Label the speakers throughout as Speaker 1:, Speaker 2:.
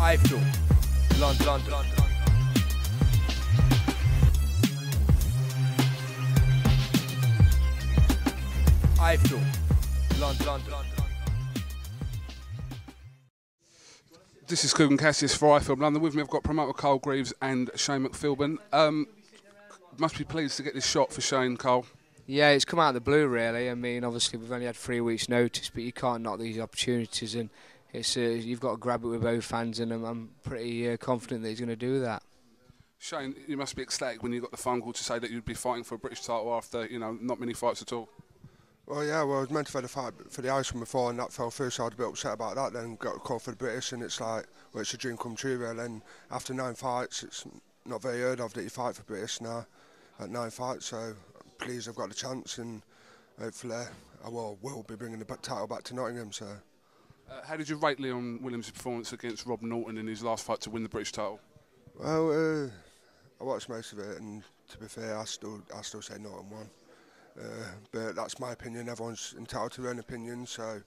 Speaker 1: iFILM, London. iFILM, London.
Speaker 2: This is Kugan Cassius for iFILM London. With me I've got promoter Carl Greaves and Shane McPhilbin. Must be pleased to get this shot for Shane, Carl.
Speaker 3: Yeah, it's come out of the blue, really. I mean, obviously we've only had 3 weeks' notice, but you can't knock these opportunities, and it's you've got to grab it with both hands, and I'm pretty confident that he's going to do that.
Speaker 2: Shane, you must be ecstatic when you got the phone call to say that you'd be fighting for a British title after, you know, not many fights at all.
Speaker 4: Well, yeah, well, I was meant to have the fight for the Iceman before, and that fell through, so I was a bit upset about that. Then got a call for the British, and it's like, well, it's a dream come true, really. And after 9 fights, it's not very heard of that you fight for British now at 9 fights. So I'm pleased I've got the chance, and hopefully I will be bringing the title back to Nottingham. So,
Speaker 2: how did you rate Leon Williams' performance against Rob Norton in his last fight to win the British title?
Speaker 4: Well, I watched most of it, and to be fair, I still say Norton won. But that's my opinion. Everyone's entitled to their own opinion, so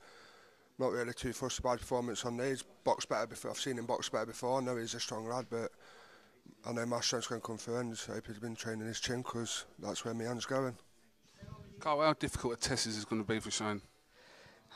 Speaker 4: not really too fussed about his performance on there. He's boxed better before. I've seen him box better before. I know he's a strong lad, but I know my strength's going to come through, and I hope he's been training his chin, because that's where my hand's going.
Speaker 2: Carl, how difficult a test is this going to be for Shane?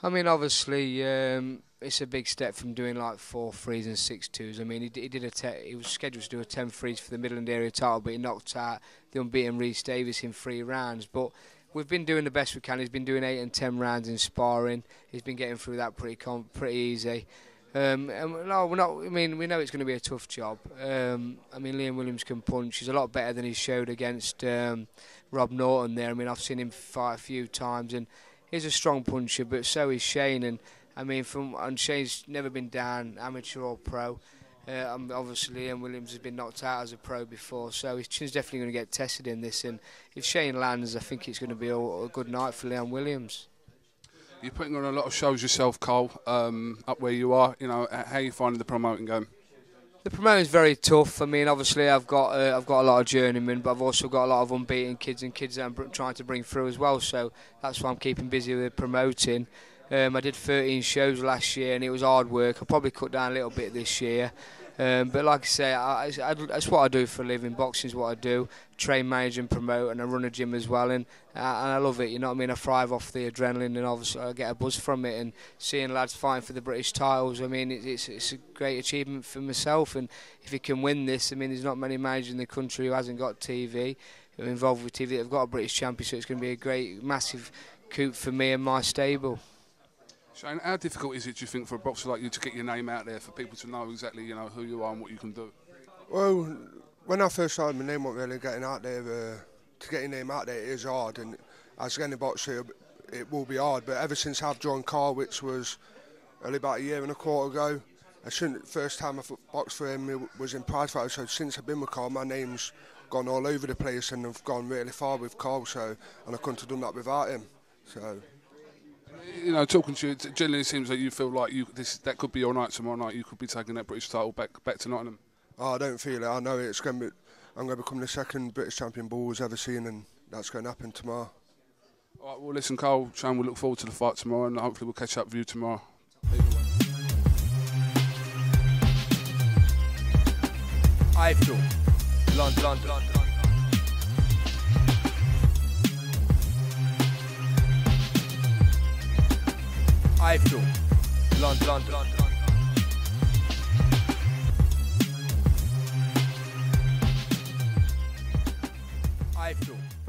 Speaker 3: I mean, obviously, it's a big step from doing like 4 threes and 6 twos. I mean, he was scheduled to do a 10 threes for the Midland area title, but he knocked out the unbeaten Rhys Davies in 3 rounds. But we've been doing the best we can. He's been doing 8 and 10 rounds in sparring. He's been getting through that pretty easy. And no, we're not. I mean, we know it's going to be a tough job. I mean, Leon Williams can punch. He's a lot better than he showed against Rob Norton there. I mean, I've seen him fight a few times, and he's a strong puncher. But so is Shane. And I mean, and Shane's never been down, amateur or pro. Obviously, Leon Williams has been knocked out as a pro before, so his chin's definitely going to get tested in this. And if Shane lands, I think it's going to be a good night for Leon Williams.
Speaker 2: You're putting on a lot of shows yourself, Carl, up where you are. You know, how are you finding the promoting going?
Speaker 3: The promoting's very tough. I mean, obviously, I've got a lot of journeymen, but I've also got a lot of unbeaten kids and kids that I'm trying to bring through as well. So that's why I'm keeping busy with promoting. I did 13 shows last year, and it was hard work. I'll probably cut down a little bit this year. But like I say, that's what I do for a living. Boxing's what I do. Train, manage and promote, and I run a gym as well. And I love it, you know what I mean? I thrive off the adrenaline, and obviously I get a buzz from it. And seeing lads fighting for the British titles, I mean, it's a great achievement for myself. And if he can win this, I mean, there's not many managers in the country who hasn't got TV, who are involved with TV, that have got a British champion. So it's going to be a great, massive coup for me and my stable.
Speaker 2: Shane, how difficult is it, do you think, for a boxer like you to get your name out there, for people to know exactly, you know, who you are and what you can do?
Speaker 4: Well, when I first started, my name wasn't really getting out there. To get your name out there, it is hard, and as any boxer, it will be hard. But ever since I've joined Carl, which was only about 1.25 years ago, first time I boxed for him, it was in Pride Fight. So since I've been with Carl, my name's gone all over the place, and I've gone really far with Carl. So, and I couldn't have done that without him. So.
Speaker 2: You know, talking to you, it generally seems like you feel like that could be your night tomorrow night. You could be taking that British title back to Nottingham.
Speaker 4: Oh, I don't feel it. I know it's going to be. I'm going to become the second British champion Bull's ever seen, and that's going to happen tomorrow.
Speaker 2: All right, well, listen, Carl, Shane, we'll look forward to the fight tomorrow, and hopefully we'll catch up with you tomorrow.
Speaker 1: iFILM, London. iFILM, London. iFILM.